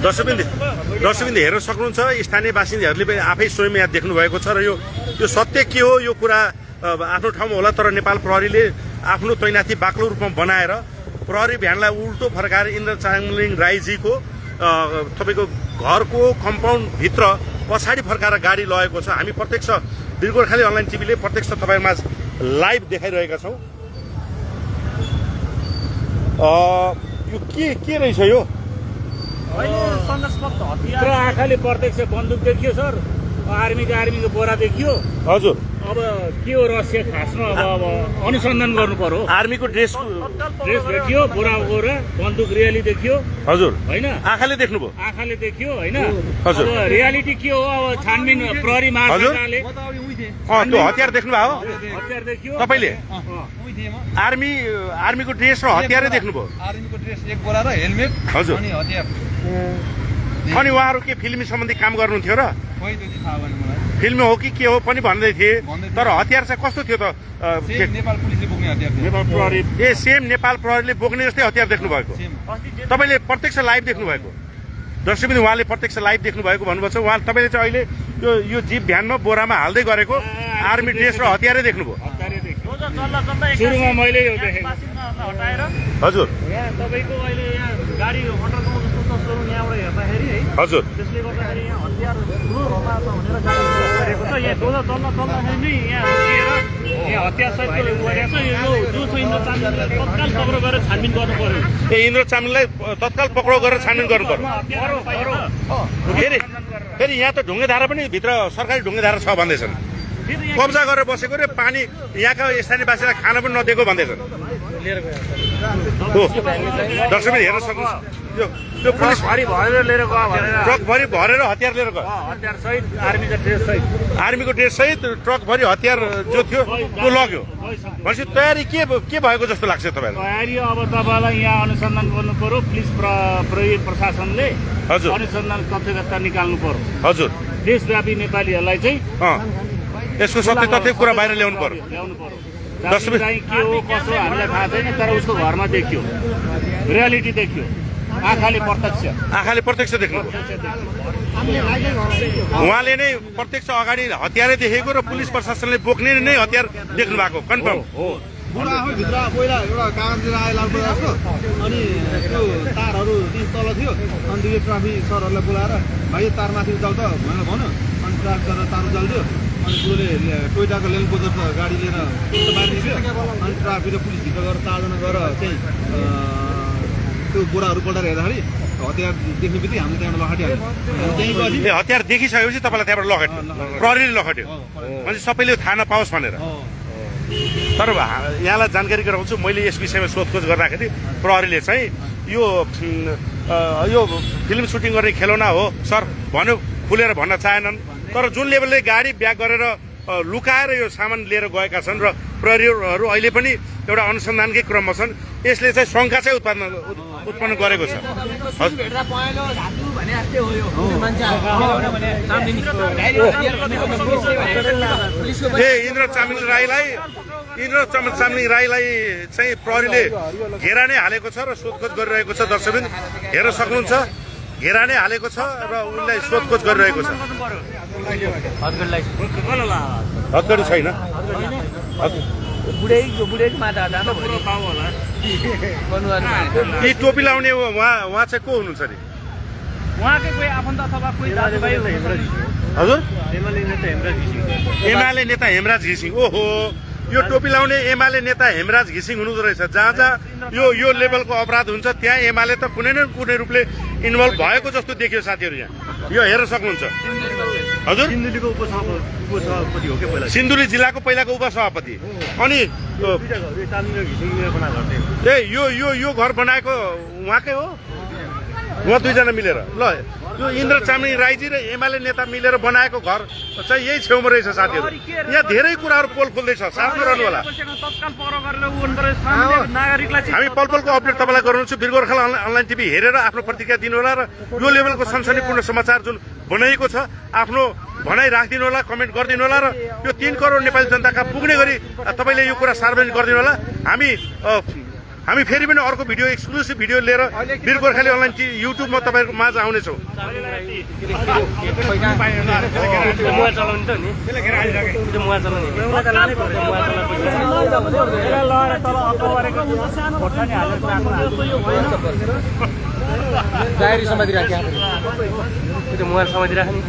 दर्शकबिन्दु हेर्न सक्नुहुन्छ स्थानीय बासिन्दाहरूले पनि आफै स्वयं यहाँ देख्नु भएको छ र यो सत्य के हो यो कुरा आफ्नो ठाउँमा होला तर नेपाल प्रहरीले आफ्नो तैनाथी बाक्लो रूपमा बनाएर प्रहरी भ्यानलाई उल्टो फर्काएर इन्द्र चामलिङ राईजीको तपाईँको घरको कम्पाउन्ड भित्र पछाडि फर्काएर गाडी लगेको छ। हामी प्रत्यक्ष वीर गोर्खाली अनलाइन टिभीले प्रत्यक्ष तपाईँहरूमा लाइभ देखाइरहेका छौँ। यो के रहेछ यो आँखाले प्रत्यक्ष बन्दुक देखियो सर, आर्मीको बोरा देखियो। हजुर अब के हो रहस्य खासमा अब अनुसन्धान गर्नु पर्यो। आर्मीको ड्रेस देखियो, बोरा बन्दुक रियाली देखियो। हजुर होइन आँखाले देख्नुभयो? आँखाले देखियो होइन। हजुर अब रियालिटी के हो अब छानबिन प्रहरी महाशाखाले त्यो हतियार देख्नुभयो? हतियार देखियो तपाईँले आर्मीको ड्रेस र हतियारै देख्नुभयो? आर्मीको ड्रेस एक बोरा र हेलमेट हजुर अनि हतियार। अनि उहाँहरू के फिल्मी सम्बन्धी काम गर्नुहुन्थ्यो र? खोइ त्यति थाहा भएन मलाई। फिल्म हो कि के हो पनि भन्दै थिए, तर हतियार चाहिँ कस्तो थियो त? नेपाल पुलिसले बोक्ने हतियार थियो। नेपाल प्रहरी सेम नेपाल प्रहरीले बोक्ने जस्तै हतियार देख्नु भएको? तपाईँले प्रत्यक्ष लाइभ देख्नु भएको? दर्शकबिन्दु उहाँले प्रत्यक्ष लाइभ देख्नु भएको भन्नुभएको छ। उहाँ तपाईँले चाहिँ अहिले यो जीप भ्यानमा बोरामा हाल्दै गरेको आर्मी ड्रेस र हतियारै देख्नुभयो? सुरुमा मैले यो देखेँ। हजुर तपाईँको अहिले यहाँ गाडी यहाँबाट हेर्दाखेरि है, हजुर त्यसले गर्दाखेरि यहाँ हतियार ठुलो रूपमा छ भनेर गरेको छ। यहाँ डोजा चल्दाखेरि नै यहाँ रोकिएर यहाँ हतियार सहितको गरेको छ। यो जो छ इन्द्र चामलिङलाई तत्काल पक्राउ गरेर छानबिन गर्नु पर्यो। इन्द्र चामलिङलाई तत्काल पक्राउ गरेर छानबिन गर्नु पर्यो। फेरि यहाँ त ढुङ्गेधारा पनि भित्र सरकारी ढुङ्गेधारा छ भन्दैछन्। कब्जा गरेर बसेको रे पानी यहाँका स्थानीयवासीलाई खान पनि नदिएको भन्दैछन्। दर्शकले हेर्न सक्नुहुन्छ यो पुलिस ट्रकभरि भरेर हतियार लिएर गयो। हतियार सहित आर्मीको ड्रेस सहित आर्मीको ड्रेस सहित ट्रकभरि हतियार जो थियो त्यो लग्यो। भनेपछि तयारी के भएको जस्तो लाग्छ तपाईँलाई? तयारी अब तपाईँलाई यहाँ अनुसन्धान गर्नु पर्यो। पुलिस प्रहरी प्रशासनले हजुर अनुसन्धान तथ्यगतता निकाल्नु पर्यो। हजुर देशव्यापी नेपालीहरूलाई चाहिँ यसको सत्य तथ्य कुरा बाहिर ल्याउनु पर्यो। दर्शक चाहिँ के हो कसो हामीलाई थाहा छैन, तर उसको घरमा देखियो, रियालिटी देखियो, आँखाले प्रत्यक्ष देख्नु। उहाँले नै प्रत्यक्ष अगाडि हतियारै देखेको र पुलिस प्रशासनले बोक्ने नै हतियार देख्नु भएको कन्फर्म हो। बुढा आफै भित्र पहिला एउटा कागज लिएर आयो लाल बजारको, अनि त्यो तारहरू त्यही तल थियो। अनि त्यो ट्राफिक सरहरूलाई बोलाएर भाइ तार माथि उचाल त भनेर भन्यो। अनि ट्राफिक गरेर तार उचाल्थ्यो। अनि बुढोले टोयोटाको लेन क्रुजर गाडी लिएर मारिदियो। अनि ट्राफिक र पुलिस भित्र गएर 4 जना गएर चाहिँ त्यो बोराहरू पल्टाएर हेर्दाखेरि हतियार देख्ने बित्तिकै हामीले त्यहाँबाट लखटिहाल्यो। ए हतियार देखिसकेपछि तपाईँलाई त्यहाँबाट लखट्यो, प्रहरीले लखट्यो भने सबैले थाहा नपाओस् भनेर। तर यहाँलाई जानकारी गराउँछु, मैले यस विषयमा सोधखोज गर्दाखेरि प्रहरीले चाहिँ यो फिल्म सुटिङ गर्ने खेलौना हो सर भन्यो, खुलेर भन्न चाहेनन्। तर जुन लेभलले गाडी ब्याक गरेर लुकाएर यो सामान लिएर गएका छन् र प्रहरीहरू अहिले पनि एउटा अनुसन्धानकै क्रममा छन्। यसले चाहिँ शङ्का चाहिँ उत्पन्न गरेको छ। इन्द्र चामलिङ राईलाई चाहिँ प्रहरीले घेरा नै हालेको छ र सोधखोज गरिरहेको छ। दर्शकबिन हेर्न सक्नुहुन्छ, घेरा नै हालेको छ र उनलाई सोधखोज गरिरहेको छ। हतगडी छैन। टोपी लाउने उहाँ चाहिँ को हुनुहुन्छ नि? उहाँकै कोही आफन्त अथवा कोही दाजुभाइ हजुर? एमाले नेता हेमराज घिसिङ। ओहो, यो टोपी लाउने एमाले नेता हेमराज घिसिङ हुनुहुँदो रहेछ। जहाँ यो लेभलको अपराध हुन्छ त्यहाँ एमाले त कुनै न कुनै रूपले इन्भल्भ भएको जस्तो देखियो साथीहरू। यहाँ यो हेर्न सक्नुहुन्छ। हजुर सिन्धुली जिल्लाको पहिलाको उपसभापति। अनि यो घर बनाएको उहाँकै हो? उहाँ 2 जना मिलेर ल यो इन्द्र चामलिङ राईजी र एमाले नेता मिलेर बनाएको घर चाहिँ यही छेउमा रहेछ साथीहरू। यहाँ धेरै कुराहरू पोल खोल्दैछ, साथमा रहनु होला। हामी पलपलको अपडेट तपाईँलाई गराउँछु। वीर गोर्खाली अनलाइन टिभी हेरेर आफ्नो प्रतिक्रिया दिनु होला र यो लेभलको सनसनीपूर्ण समाचार जुन बनाइएको छ आफ्नो भनाइ राखिदिनु होला, कमेन्ट गरिदिनु होला र यो 3 करोड नेपाली जनताका पुग्ने गरी तपाईँले यो कुरा सार्वजनिक गरिदिनु होला। हामी हामी फेरि पनि अर्को भिडियो एक्सक्लुसिभ भिडियो लिएर वीर गोर्खाली अनलाइन युट्युबमा तपाईँको माझ आउनेछौँ। डायरी समाधि राख्या त्यो मोबाइल समाधि राख्ने